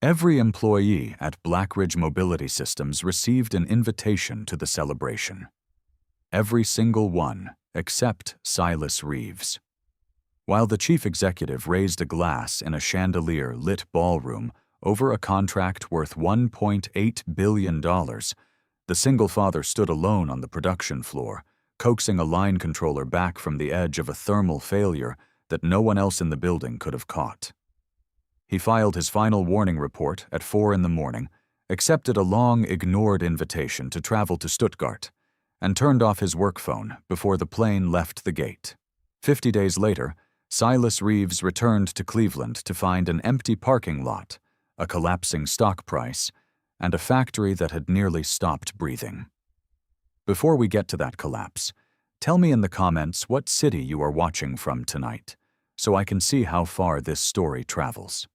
Every employee at Blackridge Mobility Systems received an invitation to the celebration. Every single one, except Silas Reeves. While the chief executive raised a glass in a chandelier-lit ballroom over a contract worth $1.8 billion, the single father stood alone on the production floor, coaxing a line controller back from the edge of a thermal failure that no one else in the building could have caught. He filed his final warning report at 4 in the morning, accepted a long-ignored invitation to travel to Stuttgart, and turned off his work phone before the plane left the gate. 50 days later, Silas Reeves returned to Cleveland to find an empty parking lot, a collapsing stock price, and a factory that had nearly stopped breathing. Before we get to that collapse, tell me in the comments what city you are watching from tonight, so I can see how far this story travels.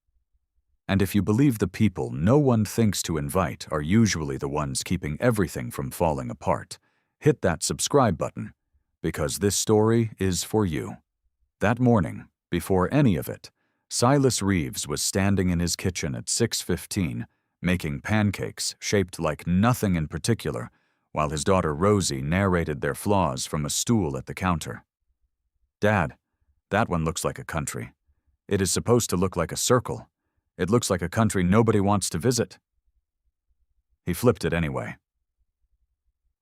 And if you believe the people no one thinks to invite are usually the ones keeping everything from falling apart, hit that subscribe button, because this story is for you. That morning, before any of it, Silas Reeves was standing in his kitchen at 6:15, making pancakes shaped like nothing in particular, while his daughter Rosie narrated their flaws from a stool at the counter. "Dad, that one looks like a country. It is supposed to look like a circle. It looks like a country nobody wants to visit." He flipped it anyway.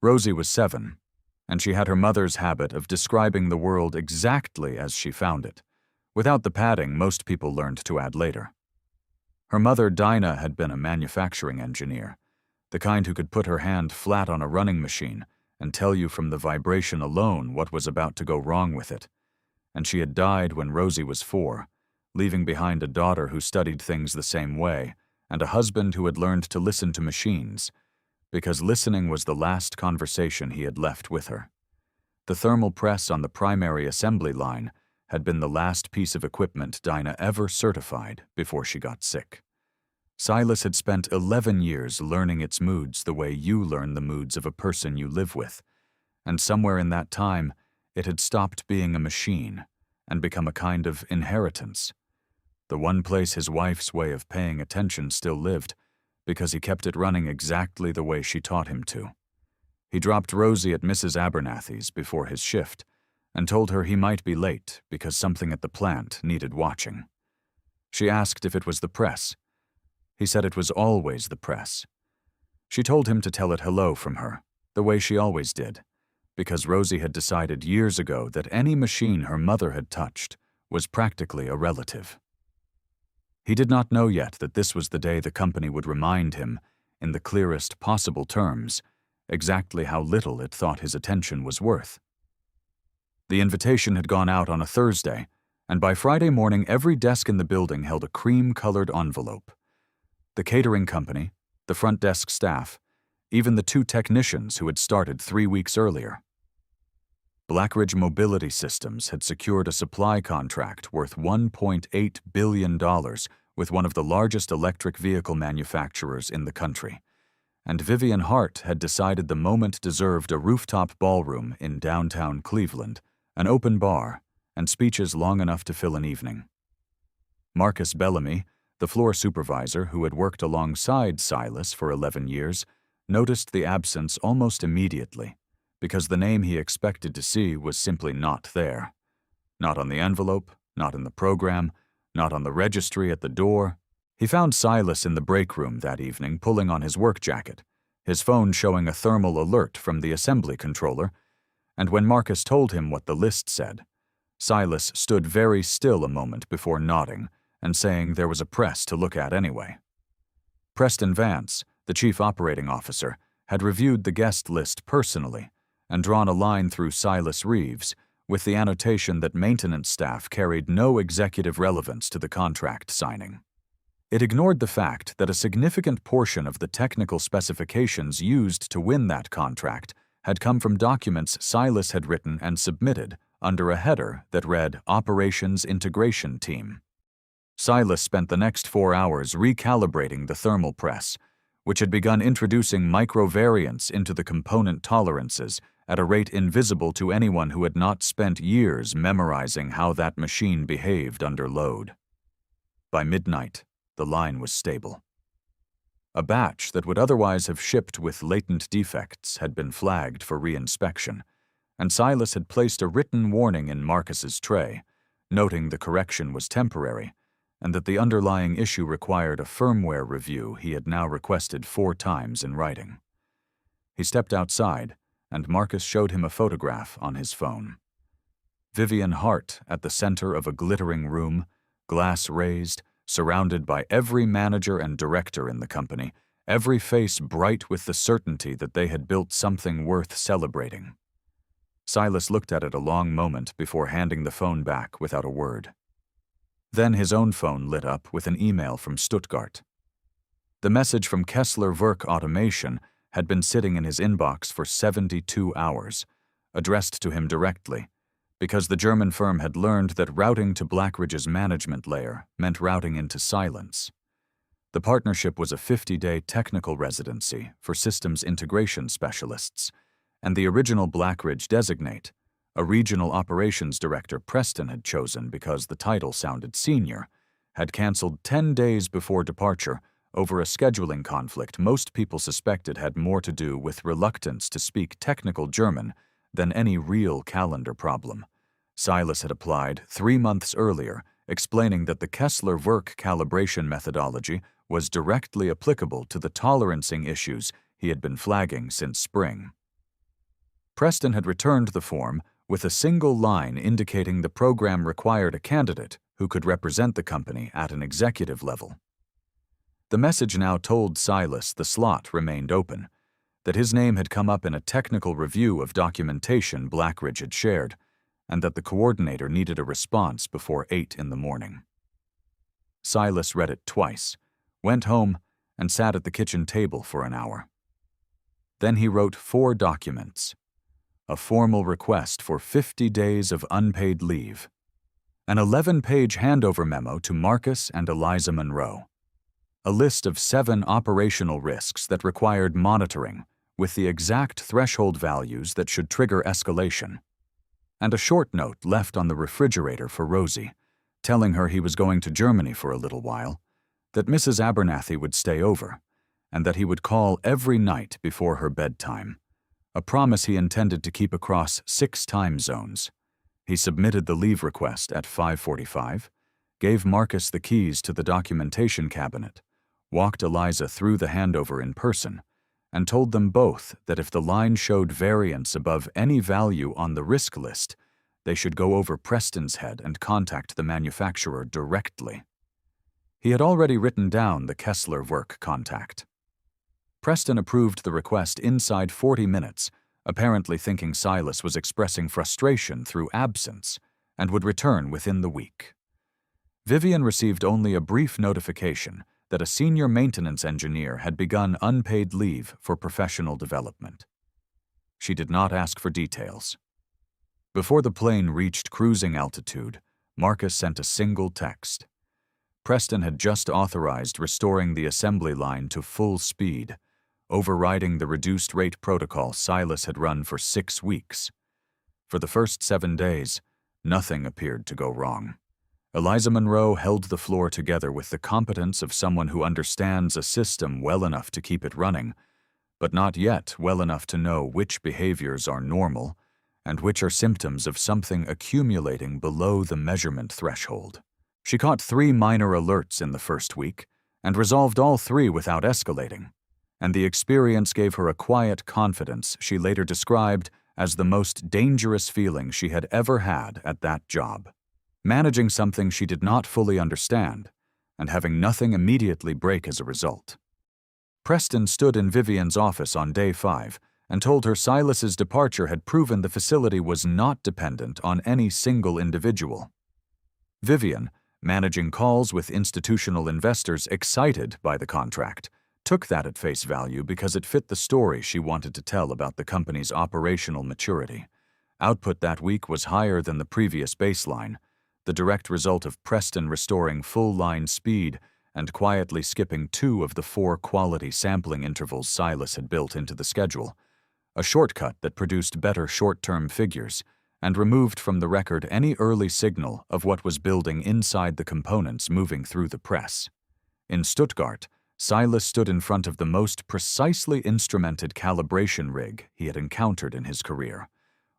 Rosie was 7, and she had her mother's habit of describing the world exactly as she found it, without the padding most people learned to add later. Her mother, Dinah, had been a manufacturing engineer, the kind who could put her hand flat on a running machine and tell you from the vibration alone what was about to go wrong with it, and she had died when Rosie was 4, leaving behind a daughter who studied things the same way and a husband who had learned to listen to machines, because listening was the last conversation he had left with her. The thermal press on the primary assembly line had been the last piece of equipment Dinah ever certified before she got sick. Silas had spent 11 years learning its moods the way you learn the moods of a person you live with, and somewhere in that time, it had stopped being a machine and become a kind of inheritance. The one place his wife's way of paying attention still lived, because he kept it running exactly the way she taught him to. He dropped Rosie at Mrs. Abernathy's before his shift and told her he might be late because something at the plant needed watching. She asked if it was the press. He said it was always the press. She told him to tell it hello from her, the way she always did, because Rosie had decided years ago that any machine her mother had touched was practically a relative. He did not know yet that this was the day the company would remind him, in the clearest possible terms, exactly how little it thought his attention was worth. The invitation had gone out on a Thursday, and by Friday morning every desk in the building held a cream-colored envelope. The catering company, the front desk staff, even the 2 technicians who had started 3 weeks earlier. Blackridge Mobility Systems had secured a supply contract worth $1.8 billion with one of the largest electric vehicle manufacturers in the country, and Vivian Hart had decided the moment deserved a rooftop ballroom in downtown Cleveland, an open bar, and speeches long enough to fill an evening. Marcus Bellamy, the floor supervisor who had worked alongside Silas for 11 years, noticed the absence almost immediately, because the name he expected to see was simply not there. Not on the envelope, not in the program, not on the registry at the door. He found Silas in the break room that evening pulling on his work jacket, his phone showing a thermal alert from the assembly controller, and when Marcus told him what the list said, Silas stood very still a moment before nodding and saying there was a press to look at anyway. Preston Vance, the chief operating officer, had reviewed the guest list personally and drawn a line through Silas Reeves with the annotation that maintenance staff carried no executive relevance to the contract signing. It ignored the fact that a significant portion of the technical specifications used to win that contract had come from documents Silas had written and submitted under a header that read Operations Integration Team. Silas spent the next 4 hours recalibrating the thermal press, which had begun introducing microvariants into the component tolerances at a rate invisible to anyone who had not spent years memorizing how that machine behaved under load. By midnight, the line was stable. A batch that would otherwise have shipped with latent defects had been flagged for reinspection, and Silas had placed a written warning in Marcus's tray, noting the correction was temporary and that the underlying issue required a firmware review he had now requested 4 times in writing. He stepped outside, and Marcus showed him a photograph on his phone. Vivian Hart at the center of a glittering room, glass raised, surrounded by every manager and director in the company, every face bright with the certainty that they had built something worth celebrating. Silas looked at it a long moment before handing the phone back without a word. Then his own phone lit up with an email from Stuttgart. The message from Kessler Werk Automation had been sitting in his inbox for 72 hours, addressed to him directly, because the German firm had learned that routing to Blackridge's management layer meant routing into silence. The partnership was a 50-day technical residency for systems integration specialists, and the original Blackridge designate, a regional operations director Preston had chosen because the title sounded senior, had canceled 10 days before departure over a scheduling conflict most people suspected had more to do with reluctance to speak technical German than any real calendar problem. Silas had applied 3 months earlier, explaining that the Kessler Werk calibration methodology was directly applicable to the tolerancing issues he had been flagging since spring. Preston had returned the form with a single line indicating the program required a candidate who could represent the company at an executive level. The message now told Silas the slot remained open, that his name had come up in a technical review of documentation Blackridge had shared, and that the coordinator needed a response before 8 in the morning. Silas read it twice, went home, and sat at the kitchen table for an hour. Then he wrote 4 documents: a formal request for 50 days of unpaid leave, an 11-page handover memo to Marcus and Eliza Monroe, a list of 7 operational risks that required monitoring with the exact threshold values that should trigger escalation, and a short note left on the refrigerator for Rosie, telling her he was going to Germany for a little while, that Mrs. Abernathy would stay over, and that he would call every night before her bedtime, a promise he intended to keep across 6 time zones. He submitted the leave request at 5:45, gave Marcus the keys to the documentation cabinet, walked Eliza through the handover in person, and told them both that if the line showed variance above any value on the risk list, they should go over Preston's head and contact the manufacturer directly. He had already written down the Kessler Werk contact. Preston approved the request inside 40 minutes, apparently thinking Silas was expressing frustration through absence and would return within the week. Vivian received only a brief notification that a senior maintenance engineer had begun unpaid leave for professional development. She did not ask for details. Before the plane reached cruising altitude, Marcus sent a single text. Preston had just authorized restoring the assembly line to full speed, overriding the reduced rate protocol Silas had run for 6 weeks. For the first 7 days, nothing appeared to go wrong. Eliza Monroe held the floor together with the competence of someone who understands a system well enough to keep it running, but not yet well enough to know which behaviors are normal and which are symptoms of something accumulating below the measurement threshold. She caught 3 minor alerts in the first week and resolved all 3 without escalating, and the experience gave her a quiet confidence she later described as the most dangerous feeling she had ever had at that job, managing something she did not fully understand and having nothing immediately break as a result. Preston stood in Vivian's office on day 5 and told her Silas's departure had proven the facility was not dependent on any single individual. Vivian, managing calls with institutional investors excited by the contract, took that at face value because it fit the story she wanted to tell about the company's operational maturity. Output that week was higher than the previous baseline, the direct result of Preston restoring full line speed and quietly skipping 2 of the 4 quality sampling intervals Silas had built into the schedule, a shortcut that produced better short-term figures and removed from the record any early signal of what was building inside the components moving through the press. In Stuttgart, Silas stood in front of the most precisely instrumented calibration rig he had encountered in his career,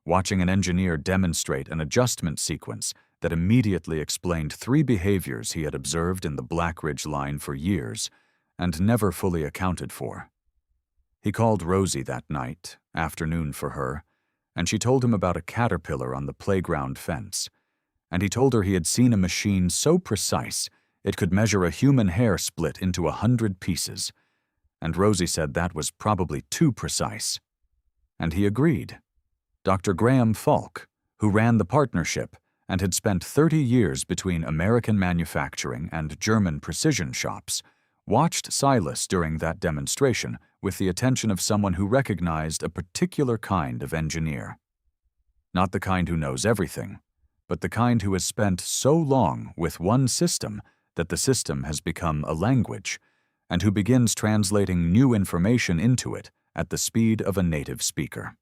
watching an engineer demonstrate an adjustment sequence that immediately explained 3 behaviors he had observed in the Black Ridge line for years and never fully accounted for. He called Rosie that night, afternoon for her, and she told him about a caterpillar on the playground fence, and he told her he had seen a machine so precise it could measure a human hair split into 100 pieces, and Rosie said that was probably too precise. And he agreed. Dr. Graham Falk, who ran the partnership and had spent 30 years between American manufacturing and German precision shops, watched Silas during that demonstration with the attention of someone who recognized a particular kind of engineer. Not the kind who knows everything, but the kind who has spent so long with one system that the system has become a language, and who begins translating new information into it at the speed of a native speaker.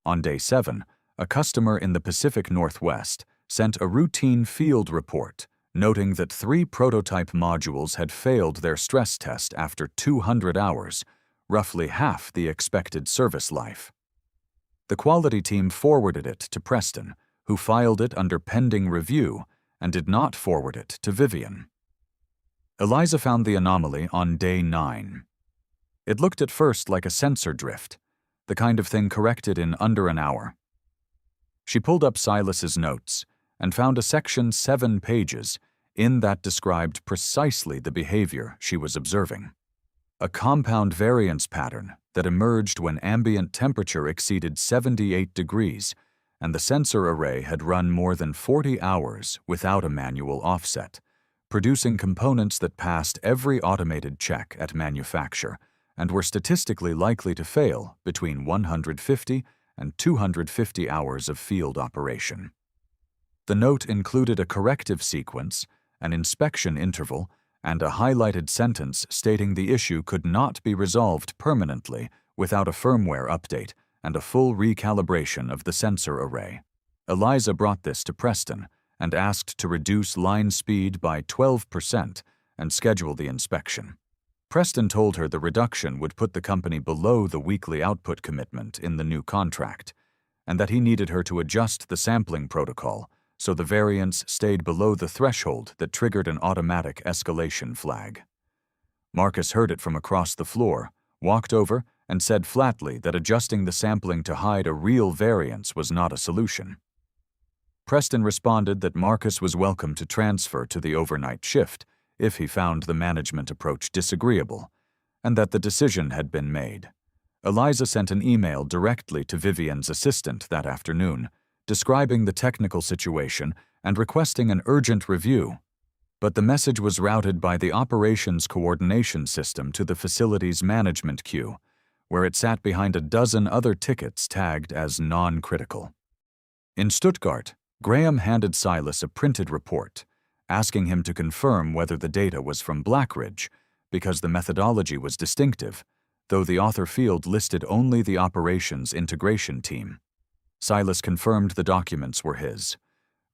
On day 7, a customer in the Pacific Northwest sent a routine field report noting that 3 prototype modules had failed their stress test after 200 hours, roughly half the expected service life. The quality team forwarded it to Preston, who filed it under pending review and did not forward it to Vivian. Eliza found the anomaly on day 9. It looked at first like a sensor drift, the kind of thing corrected in under an hour. She pulled up Silas's notes and found a section 7 pages in that described precisely the behavior she was observing. A compound variance pattern that emerged when ambient temperature exceeded 78 degrees and the sensor array had run more than 40 hours without a manual offset, producing components that passed every automated check at manufacture and were statistically likely to fail between 150 and 250 hours of field operation. The note included a corrective sequence, an inspection interval, and a highlighted sentence stating the issue could not be resolved permanently without a firmware update and a full recalibration of the sensor array. Eliza brought this to Preston and asked to reduce line speed by 12% and schedule the inspection. Preston told her the reduction would put the company below the weekly output commitment in the new contract, and that he needed her to adjust the sampling protocol so the variance stayed below the threshold that triggered an automatic escalation flag. Marcus heard it from across the floor, walked over, and said flatly that adjusting the sampling to hide a real variance was not a solution. Preston responded that Marcus was welcome to transfer to the overnight shift if he found the management approach disagreeable, and that the decision had been made. Eliza sent an email directly to Vivian's assistant that afternoon, describing the technical situation and requesting an urgent review, but the message was routed by the operations coordination system to the facility's management queue, where it sat behind a dozen other tickets tagged as non-critical. In Stuttgart, Graham handed Silas a printed report, asking him to confirm whether the data was from Black Ridge, because the methodology was distinctive, though the author field listed only the operations integration team. Silas confirmed the documents were his.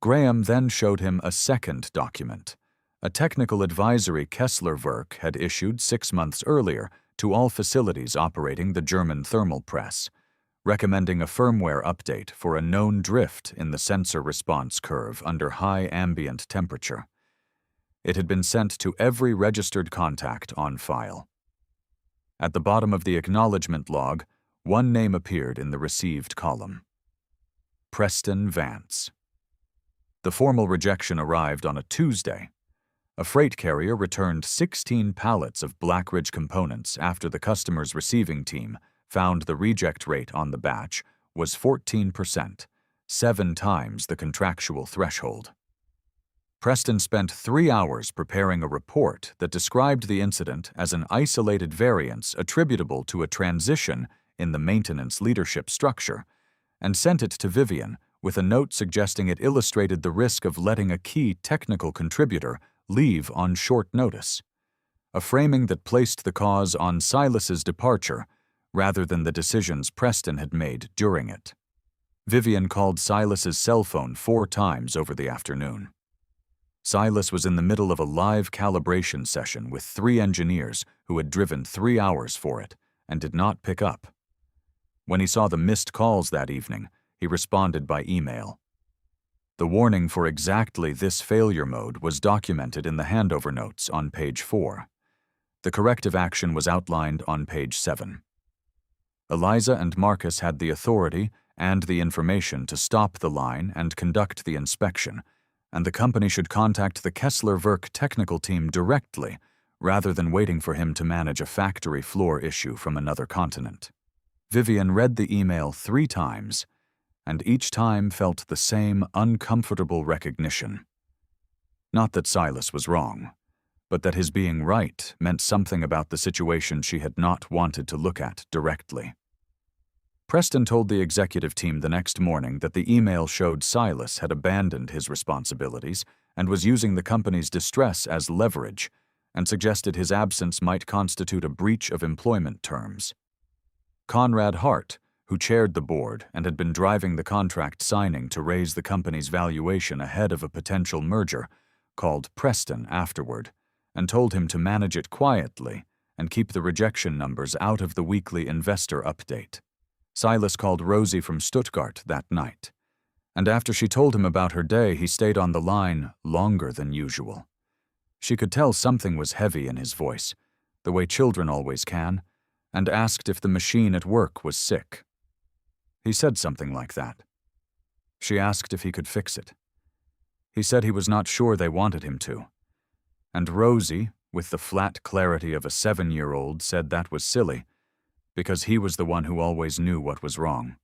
Graham then showed him a second document, a technical advisory Kessler Werk had issued 6 months earlier to all facilities operating the German thermal press, recommending a firmware update for a known drift in the sensor response curve under high ambient temperature. It had been sent to every registered contact on file. At the bottom of the acknowledgement log, one name appeared in the received column: Preston Vance. The formal rejection arrived on a Tuesday. A freight carrier returned 16 pallets of Black Ridge components after the customer's receiving team found the reject rate on the batch was 14%, 7 times the contractual threshold. Preston spent 3 hours preparing a report that described the incident as an isolated variance attributable to a transition in the maintenance leadership structure, and sent it to Vivian with a note suggesting it illustrated the risk of letting a key technical contributor leave on short notice, a framing that placed the cause on Silas's departure rather than the decisions Preston had made during it. Vivian called Silas's cell phone 4 times over the afternoon. Silas was in the middle of a live calibration session with 3 engineers who had driven 3 hours for it and did not pick up. When he saw the missed calls that evening, he responded by email. The warning for exactly this failure mode was documented in the handover notes on page 4. The corrective action was outlined on page 7. Eliza and Marcus had the authority and the information to stop the line and conduct the inspection, and the company should contact the Kessler-Werk technical team directly rather than waiting for him to manage a factory floor issue from another continent. Vivian read the email 3 times, and each time felt the same uncomfortable recognition. Not that Silas was wrong, but that his being right meant something about the situation she had not wanted to look at directly. Preston told the executive team the next morning that the email showed Silas had abandoned his responsibilities and was using the company's distress as leverage, and suggested his absence might constitute a breach of employment terms. Conrad Hart, who chaired the board and had been driving the contract signing to raise the company's valuation ahead of a potential merger, called Preston afterward and told him to manage it quietly and keep the rejection numbers out of the weekly investor update. Silas called Rosie from Stuttgart that night, and after she told him about her day, he stayed on the line longer than usual. She could tell something was heavy in his voice, the way children always can, and asked if the machine at work was sick. He said something like that. She asked if he could fix it. He said he was not sure they wanted him to. And Rosie, with the flat clarity of a 7-year-old, said that was silly, because he was the one who always knew what was wrong.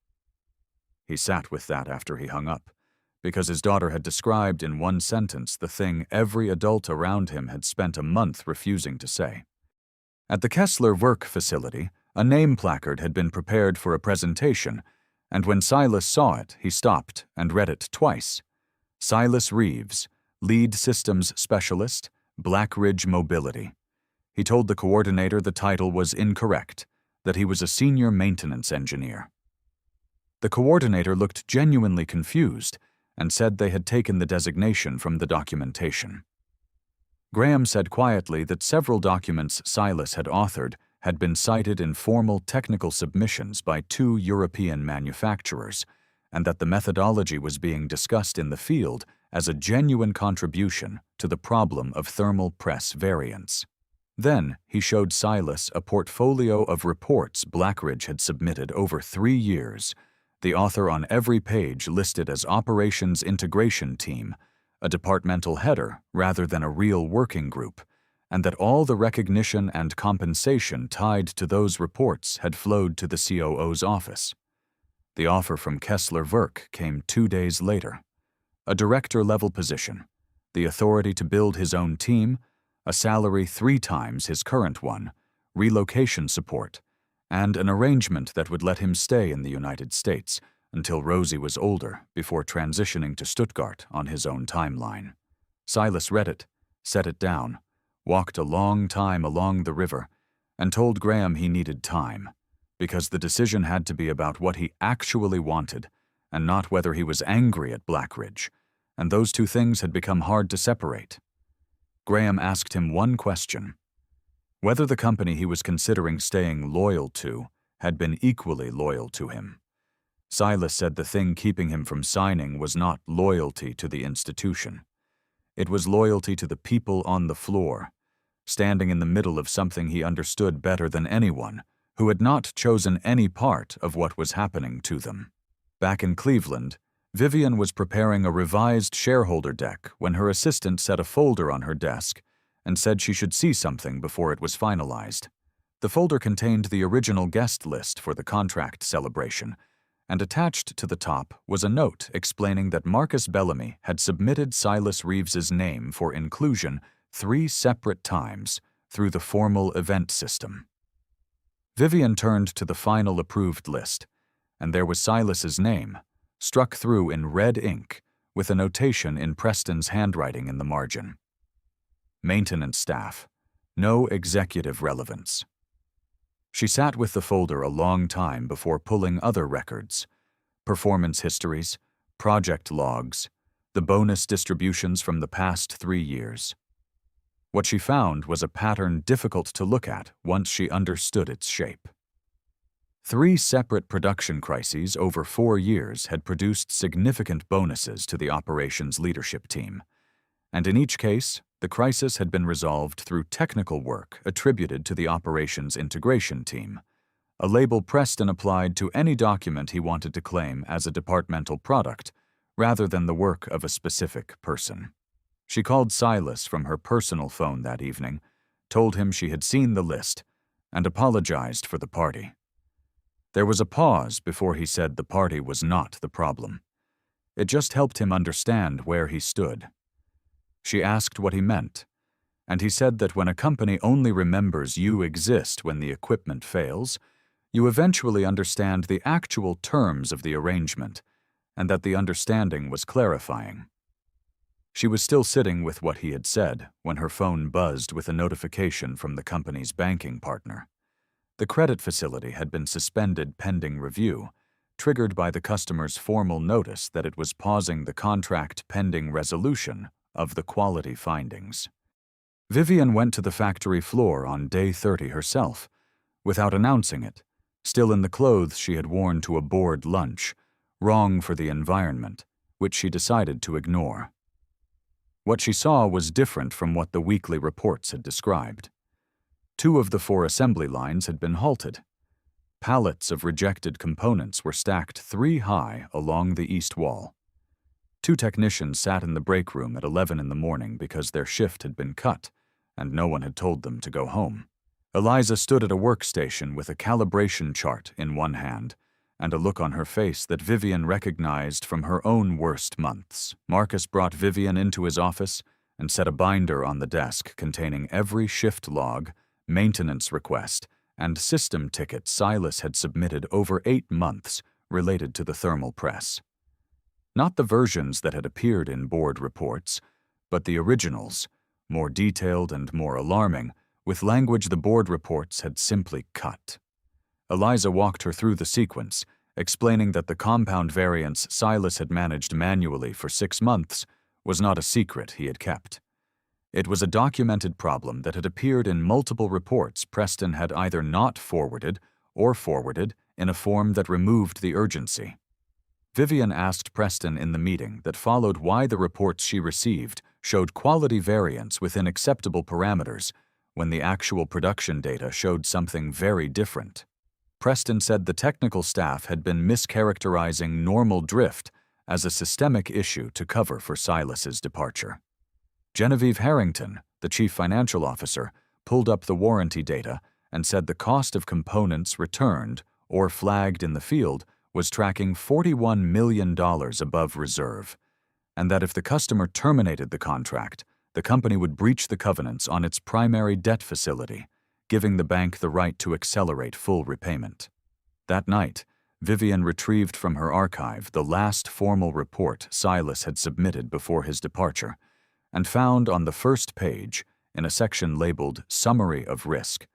He sat with that after he hung up, because his daughter had described in one sentence the thing every adult around him had spent a month refusing to say. At the Kessler-Werk facility, a name placard had been prepared for a presentation, and when Silas saw it, he stopped and read it twice. Silas Reeves, Lead Systems Specialist, Black Ridge Mobility. He told the coordinator the title was incorrect, that he was a senior maintenance engineer. The coordinator looked genuinely confused and said they had taken the designation from the documentation. Graham said quietly that several documents Silas had authored had been cited in formal technical submissions by 2 European manufacturers, and that the methodology was being discussed in the field as a genuine contribution to the problem of thermal press variance. Then he showed Silas a portfolio of reports Blackridge had submitted over 3 years, the author on every page listed as Operations Integration Team, a departmental header rather than a real working group, and that all the recognition and compensation tied to those reports had flowed to the COO's office. The offer from Kessler-Werk came 2 days later. A director-level position, the authority to build his own team, a salary 3 times his current one, relocation support, and an arrangement that would let him stay in the United States until Rosie was older before transitioning to Stuttgart on his own timeline. Silas read it, set it down, walked a long time along the river, and told Graham he needed time, because the decision had to be about what he actually wanted and not whether he was angry at Blackridge, and those 2 things had become hard to separate. Graham asked him one question: whether the company he was considering staying loyal to had been equally loyal to him. Silas said the thing keeping him from signing was not loyalty to the institution. It was loyalty to the people on the floor, standing in the middle of something he understood better than anyone, who had not chosen any part of what was happening to them. Back in Cleveland, Vivian was preparing a revised shareholder deck when her assistant set a folder on her desk and said she should see something before it was finalized. The folder contained the original guest list for the contract celebration, and attached to the top was a note explaining that Marcus Bellamy had submitted Silas Reeves's name for inclusion 3 separate times through the formal event system. Vivian turned to the final approved list, and there was Silas's name, struck through in red ink, with a notation in Preston's handwriting in the margin. Maintenance staff, no executive relevance. She sat with the folder a long time before pulling other records, performance histories, project logs, the bonus distributions from the past 3 years. What she found was a pattern difficult to look at once she understood its shape. 3 separate production crises over 4 years had produced significant bonuses to the operations leadership team, and in each case, the crisis had been resolved through technical work attributed to the operations integration team, a label Preston applied to any document he wanted to claim as a departmental product, rather than the work of a specific person. She called Silas from her personal phone that evening, told him she had seen the list, and apologized for the party. There was a pause before he said the party was not the problem. It just helped him understand where he stood. She asked what he meant, and he said that when a company only remembers you exist when the equipment fails, you eventually understand the actual terms of the arrangement, and that the understanding was clarifying. She was still sitting with what he had said when her phone buzzed with a notification from the company's banking partner. The credit facility had been suspended pending review, triggered by the customer's formal notice that it was pausing the contract pending resolution of the quality findings. Vivian went to the factory floor on day 30 herself, without announcing it, still in the clothes she had worn to a bored lunch, wrong for the environment, which she decided to ignore. What she saw was different from what the weekly reports had described. 2 of the 4 assembly lines had been halted. Pallets of rejected components were stacked 3 high along the east wall. 2 technicians sat in the break room at 11 in the morning because their shift had been cut, and no one had told them to go home. Eliza stood at a workstation with a calibration chart in one hand, and a look on her face that Vivian recognized from her own worst months. Marcus brought Vivian into his office and set a binder on the desk containing every shift log, maintenance request, and system ticket Silas had submitted over 8 months related to the thermal press. Not the versions that had appeared in board reports, but the originals, more detailed and more alarming, with language the board reports had simply cut. Eliza walked her through the sequence, explaining that the compound variance Silas had managed manually for 6 months was not a secret he had kept. It was a documented problem that had appeared in multiple reports Preston had either not forwarded or forwarded in a form that removed the urgency. Vivian asked Preston in the meeting that followed why the reports she received showed quality variance within acceptable parameters when the actual production data showed something very different. Preston said the technical staff had been mischaracterizing normal drift as a systemic issue to cover for Silas's departure. Genevieve Harrington, the chief financial officer, pulled up the warranty data and said the cost of components returned or flagged in the field was tracking $41 million above reserve, and that if the customer terminated the contract, the company would breach the covenants on its primary debt facility, giving the bank the right to accelerate full repayment. That night, Vivian retrieved from her archive the last formal report Silas had submitted before his departure, and found on the first page, in a section labeled Summary of Risk,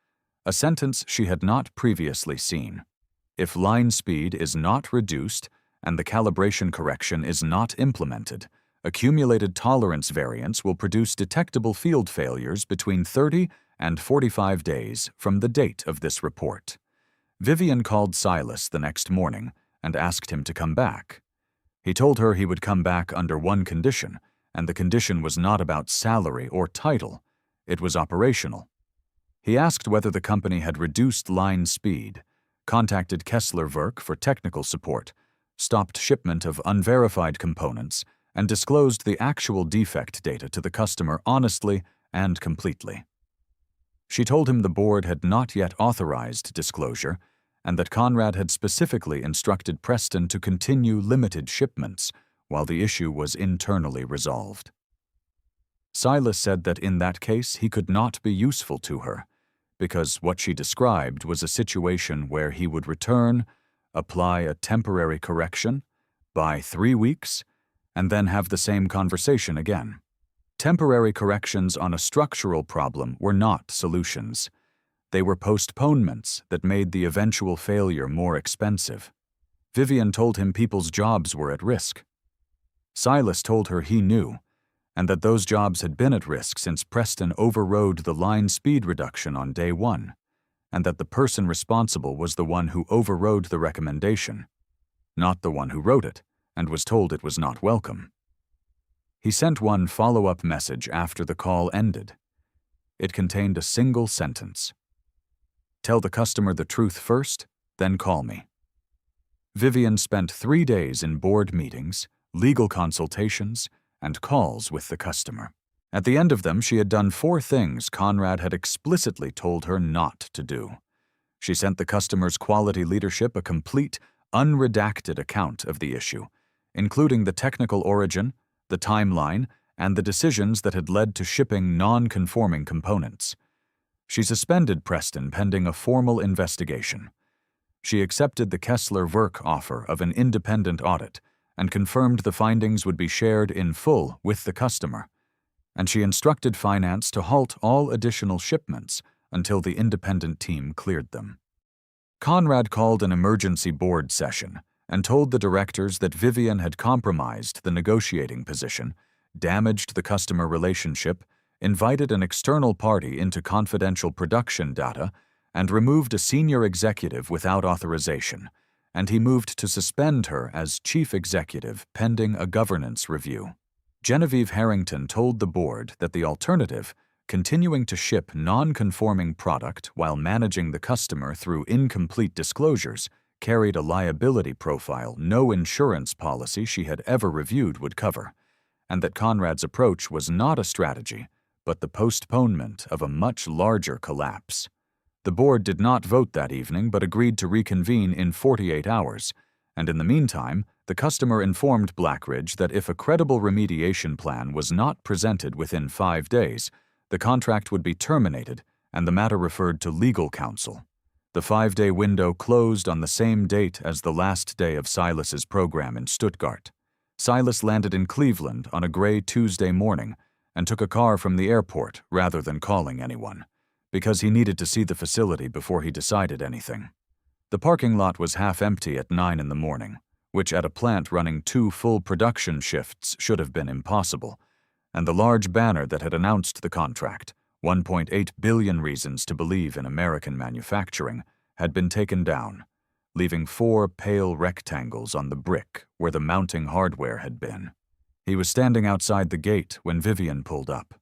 a sentence she had not previously seen. If line speed is not reduced and the calibration correction is not implemented, accumulated tolerance variance will produce detectable field failures between 30 and 45 days from the date of this report. Vivian called Silas the next morning and asked him to come back. He told her he would come back under one condition, and the condition was not about salary or title, it was operational. He asked whether the company had reduced line speed, contacted Kessler Werk for technical support, stopped shipment of unverified components, and disclosed the actual defect data to the customer honestly and completely. She told him the board had not yet authorized disclosure, and that Conrad had specifically instructed Preston to continue limited shipments while the issue was internally resolved. Silas said that in that case he could not be useful to her, because what she described was a situation where he would return, apply a temporary correction, buy 3 weeks, and then have the same conversation again. Temporary corrections on a structural problem were not solutions. They were postponements that made the eventual failure more expensive. Vivian told him people's jobs were at risk. Silas told her he knew, and that those jobs had been at risk since Preston overrode the line speed reduction on day one, and that the person responsible was the one who overrode the recommendation, not the one who wrote it and was told it was not welcome. He sent one follow-up message after the call ended. It contained a single sentence. "Tell the customer the truth first, then call me." Vivian spent 3 days in board meetings, legal consultations, and calls with the customer. At the end of them, she had done 4 things Conrad had explicitly told her not to do. She sent the customer's quality leadership a complete, unredacted account of the issue, including the technical origin, the timeline, and the decisions that had led to shipping non-conforming components. She suspended Preston pending a formal investigation. She accepted the Kessler-Werk offer of an independent audit and confirmed the findings would be shared in full with the customer, and she instructed finance to halt all additional shipments until the independent team cleared them. Conrad called an emergency board session and told the directors that Vivian had compromised the negotiating position, damaged the customer relationship, invited an external party into confidential production data, and removed a senior executive without authorization, and he moved to suspend her as chief executive pending a governance review. Genevieve Harrington told the board that the alternative, continuing to ship non-conforming product while managing the customer through incomplete disclosures, carried a liability profile no insurance policy she had ever reviewed would cover, and that Conrad's approach was not a strategy, but the postponement of a much larger collapse. The board did not vote that evening but agreed to reconvene in 48 hours, and in the meantime, the customer informed Blackridge that if a credible remediation plan was not presented within 5 days, the contract would be terminated and the matter referred to legal counsel. The 5-day window closed on the same date as the last day of Silas's program in Stuttgart. Silas landed in Cleveland on a gray Tuesday morning and took a car from the airport rather than calling anyone, because he needed to see the facility before he decided anything. The parking lot was half empty at 9 in the morning, which at a plant running 2 full production shifts should have been impossible, and the large banner that had announced the contract, 1.8 billion reasons to believe in American manufacturing, had been taken down, leaving 4 pale rectangles on the brick where the mounting hardware had been. He was standing outside the gate when Vivian pulled up.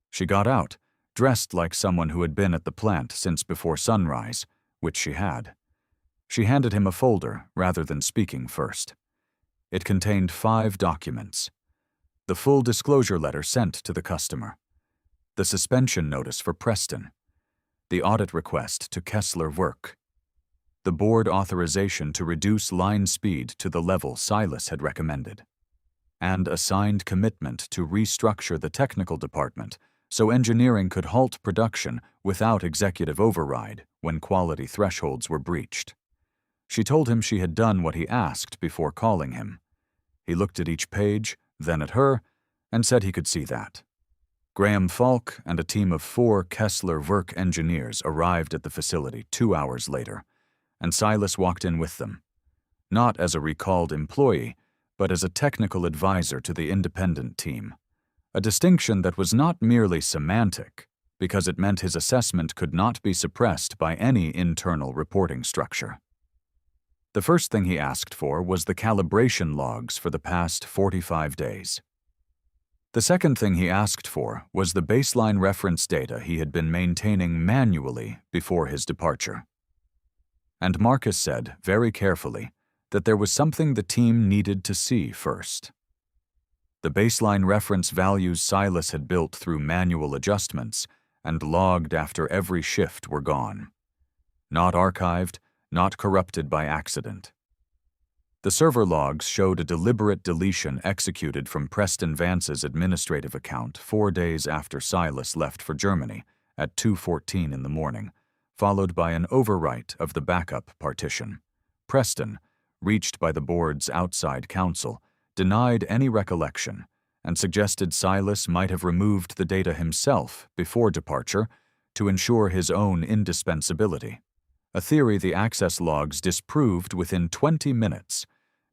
She got out, dressed like someone who had been at the plant since before sunrise, which she had. She handed him a folder rather than speaking first. It contained 5 documents. The full disclosure letter sent to the customer, the suspension notice for Preston, the audit request to Kessler-Werk, the board authorization to reduce line speed to the level Silas had recommended, and a signed commitment to restructure the technical department so engineering could halt production without executive override when quality thresholds were breached. She told him she had done what he asked before calling him. He looked at each page, then at her, and said he could see that. Graham Falk and a team of 4 Kessler-Werk engineers arrived at the facility 2 hours later, and Silas walked in with them, not as a recalled employee, but as a technical advisor to the independent team, a distinction that was not merely semantic, because it meant his assessment could not be suppressed by any internal reporting structure. The first thing he asked for was the calibration logs for the past 45 days. The second thing he asked for was the baseline reference data he had been maintaining manually before his departure. And Marcus said, very carefully, that there was something the team needed to see first. The baseline reference values Silas had built through manual adjustments and logged after every shift were gone. Not archived, not corrupted by accident. The server logs showed a deliberate deletion executed from Preston Vance's administrative account 4 days after Silas left for Germany at 2:14 in the morning, followed by an overwrite of the backup partition. Preston, reached by the board's outside counsel, denied any recollection and suggested Silas might have removed the data himself before departure to ensure his own indispensability, a theory the access logs disproved within 20 minutes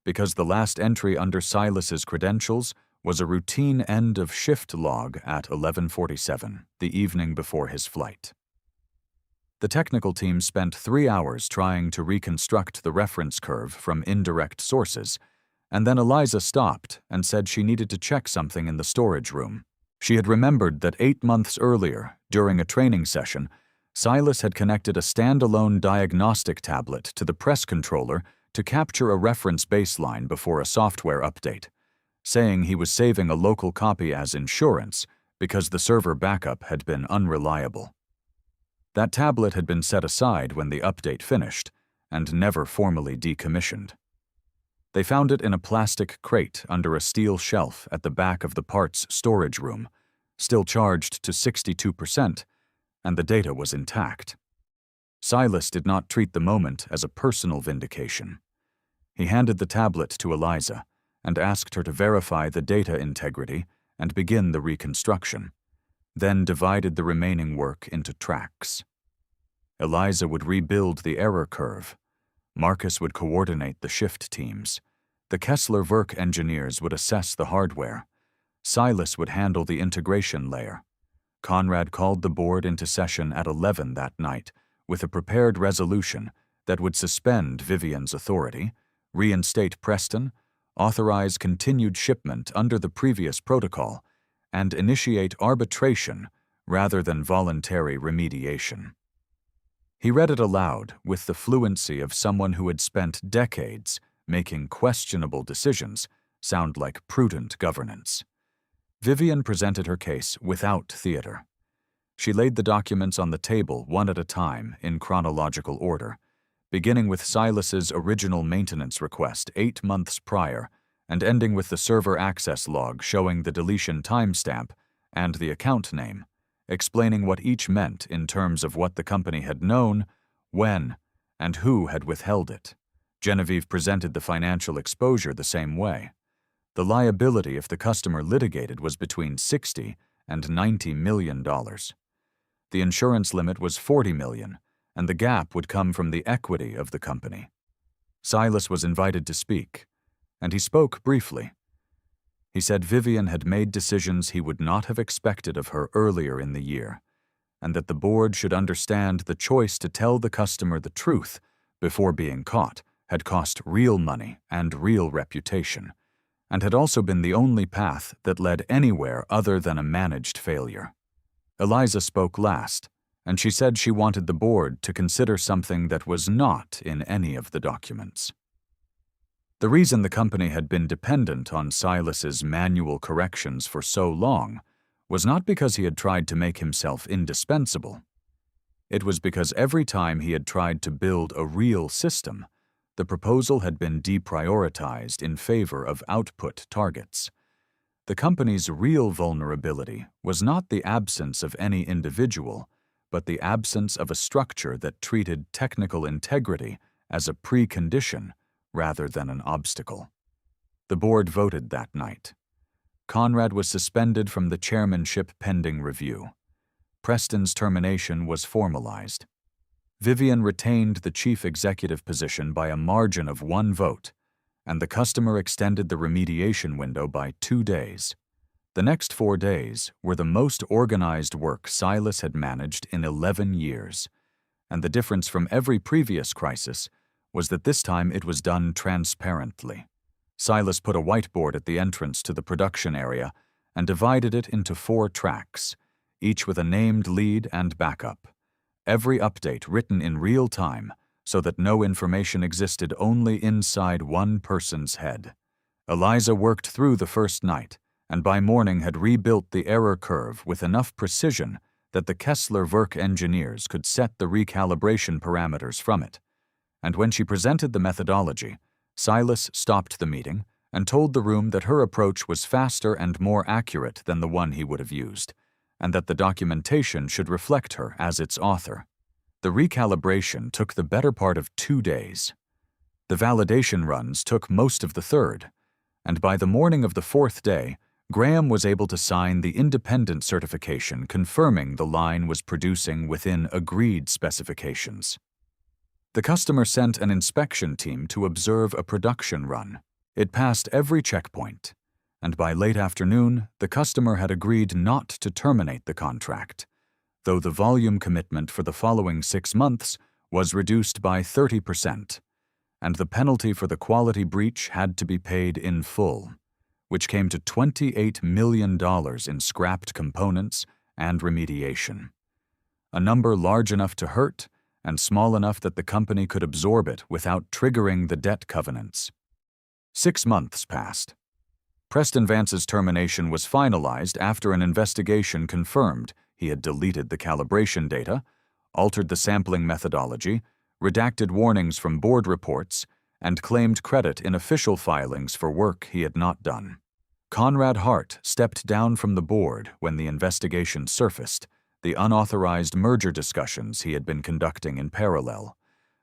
because the last entry under Silas's credentials was a routine end-of-shift log at 11:47, the evening before his flight. The technical team spent 3 hours trying to reconstruct the reference curve from indirect sources, and then Eliza stopped and said she needed to check something in the storage room. She had remembered that 8 months earlier, during a training session, Silas had connected a standalone diagnostic tablet to the press controller to capture a reference baseline before a software update, saying he was saving a local copy as insurance because the server backup had been unreliable. That tablet had been set aside when the update finished and never formally decommissioned. They found it in a plastic crate under a steel shelf at the back of the parts storage room, still charged to 62%, and the data was intact. Silas did not treat the moment as a personal vindication. He handed the tablet to Eliza and asked her to verify the data integrity and begin the reconstruction, then divided the remaining work into tracks. Eliza would rebuild the error curve. Marcus would coordinate the shift teams. The Kessler-Werk engineers would assess the hardware. Silas would handle the integration layer. Conrad called the board into session at 11 that night with a prepared resolution that would suspend Vivian's authority, reinstate Preston, authorize continued shipment under the previous protocol, and initiate arbitration rather than voluntary remediation. He read it aloud with the fluency of someone who had spent decades making questionable decisions sound like prudent governance. Vivian presented her case without theater. She laid the documents on the table one at a time in chronological order, beginning with Silas's original maintenance request 8 months prior and ending with the server access log showing the deletion timestamp and the account name, explaining what each meant in terms of what the company had known, when, and who had withheld it. Genevieve presented the financial exposure the same way. The liability if the customer litigated was between $60 and $90 million. The insurance limit was $40 million, and the gap would come from the equity of the company. Silas was invited to speak, and he spoke briefly. He said Vivian had made decisions he would not have expected of her earlier in the year, and that the board should understand the choice to tell the customer the truth before being caught had cost real money and real reputation, and had also been the only path that led anywhere other than a managed failure. Eliza spoke last, and she said she wanted the board to consider something that was not in any of the documents. The reason the company had been dependent on Silas's manual corrections for so long was not because he had tried to make himself indispensable. It was because every time he had tried to build a real system, the proposal had been deprioritized in favor of output targets. The company's real vulnerability was not the absence of any individual, but the absence of a structure that treated technical integrity as a precondition rather than an obstacle. The board voted that night. Conrad was suspended from the chairmanship pending review. Preston's termination was formalized. Vivian retained the chief executive position by a margin of 1 vote, and the customer extended the remediation window by 2 days. The next 4 days were the most organized work Silas had managed in 11 years, and the difference from every previous crisis was that this time it was done transparently. Silas put a whiteboard at the entrance to the production area and divided it into 4 tracks, each with a named lead and backup. Every update written in real time so that no information existed only inside one person's head. Eliza worked through the first night, and by morning had rebuilt the error curve with enough precision that the Kessler-Werk engineers could set the recalibration parameters from it. And when she presented the methodology, Silas stopped the meeting and told the room that her approach was faster and more accurate than the one he would have used, and that the documentation should reflect her as its author. The recalibration took the better part of 2 days. The validation runs took most of the 3rd, and by the morning of the 4th day, Graham was able to sign the independent certification confirming the line was producing within agreed specifications. The customer sent an inspection team to observe a production run. It passed every checkpoint, and by late afternoon, the customer had agreed not to terminate the contract, though the volume commitment for the following 6 months was reduced by 30%, and the penalty for the quality breach had to be paid in full, which came to $28 million in scrapped components and remediation, a number large enough to hurt and small enough that the company could absorb it without triggering the debt covenants. 6 months passed. Preston Vance's termination was finalized after an investigation confirmed he had deleted the calibration data, altered the sampling methodology, redacted warnings from board reports, and claimed credit in official filings for work he had not done. Conrad Hart stepped down from the board when the investigation surfaced, the unauthorized merger discussions he had been conducting in parallel,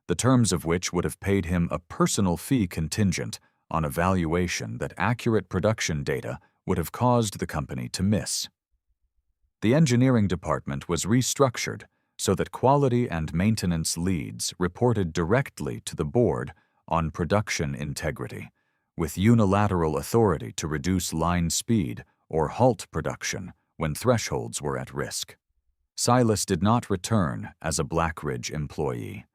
the terms of which would have paid him a personal fee contingent on a valuation that accurate production data would have caused the company to miss. The engineering department was restructured so that quality and maintenance leads reported directly to the board on production integrity, with unilateral authority to reduce line speed or halt production when thresholds were at risk. Silas did not return as a Blackridge employee.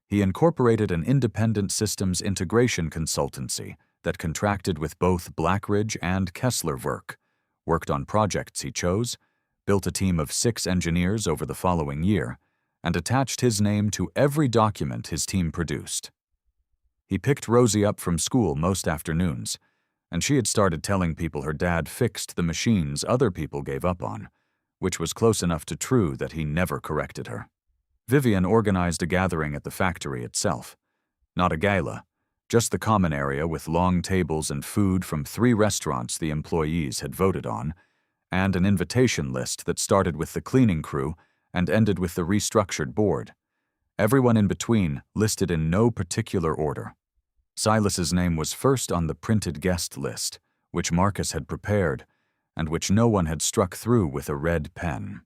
He incorporated an independent systems integration consultancy that contracted with both Blackridge and Kessler Werk, worked on projects he chose, built a team of 6 engineers over the following year, and attached his name to every document his team produced. He picked Rosie up from school most afternoons, and she had started telling people her dad fixed the machines other people gave up on, which was close enough to true that he never corrected her. Vivian organized a gathering at the factory itself. Not a gala, just the common area with long tables and food from 3 restaurants the employees had voted on, and an invitation list that started with the cleaning crew and ended with the restructured board. Everyone in between listed in no particular order. Silas's name was first on the printed guest list, which Marcus had prepared, and which no one had struck through with a red pen.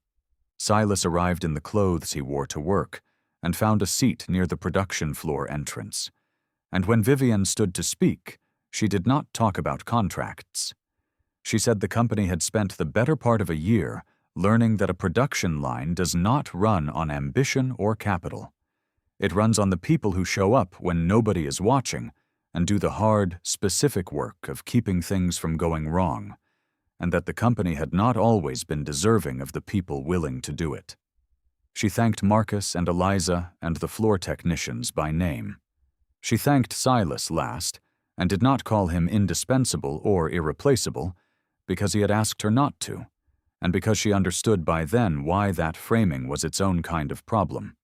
Silas arrived in the clothes he wore to work and found a seat near the production floor entrance. And when Vivian stood to speak, she did not talk about contracts. She said the company had spent the better part of a year learning that a production line does not run on ambition or capital. It runs on the people who show up when nobody is watching and do the hard, specific work of keeping things from going wrong, and that the company had not always been deserving of the people willing to do it. She thanked Marcus and Eliza and the floor technicians by name. She thanked Silas last, and did not call him indispensable or irreplaceable, because he had asked her not to, and because she understood by then why that framing was its own kind of problem.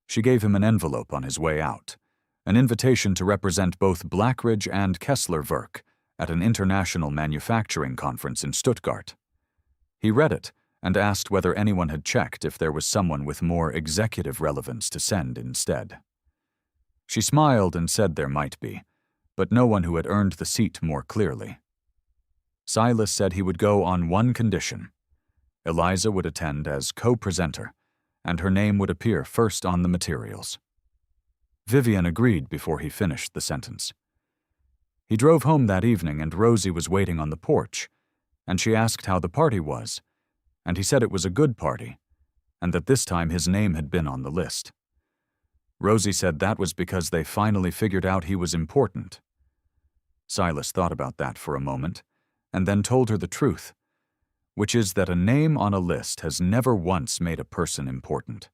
She gave him an envelope on his way out, an invitation to represent both Blackridge and Kessler Werk at an international manufacturing conference in Stuttgart. He read it and asked whether anyone had checked if there was someone with more executive relevance to send instead. She smiled and said there might be, but no one who had earned the seat more clearly. Silas said he would go on one condition. Eliza would attend as co-presenter, and her name would appear first on the materials. Vivian agreed before he finished the sentence. He drove home that evening and Rosie was waiting on the porch, and she asked how the party was, and he said it was a good party, and that this time his name had been on the list. Rosie said that was because they finally figured out he was important. Silas thought about that for a moment, and then told her the truth, which is that a name on a list has never once made a person important.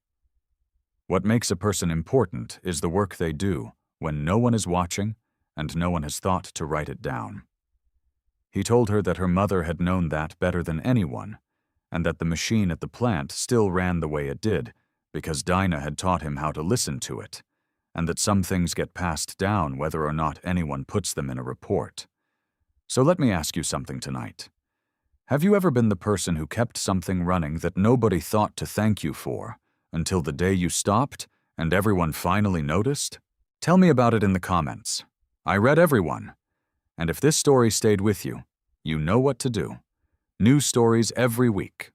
What makes a person important is the work they do when no one is watching and no one has thought to write it down. He told her that her mother had known that better than anyone, and that the machine at the plant still ran the way it did because Dinah had taught him how to listen to it, and that some things get passed down whether or not anyone puts them in a report. So let me ask you something tonight. Have you ever been the person who kept something running that nobody thought to thank you for until the day you stopped and everyone finally noticed? Tell me about it in the comments. I read everyone. And if this story stayed with you, you know what to do. New stories every week.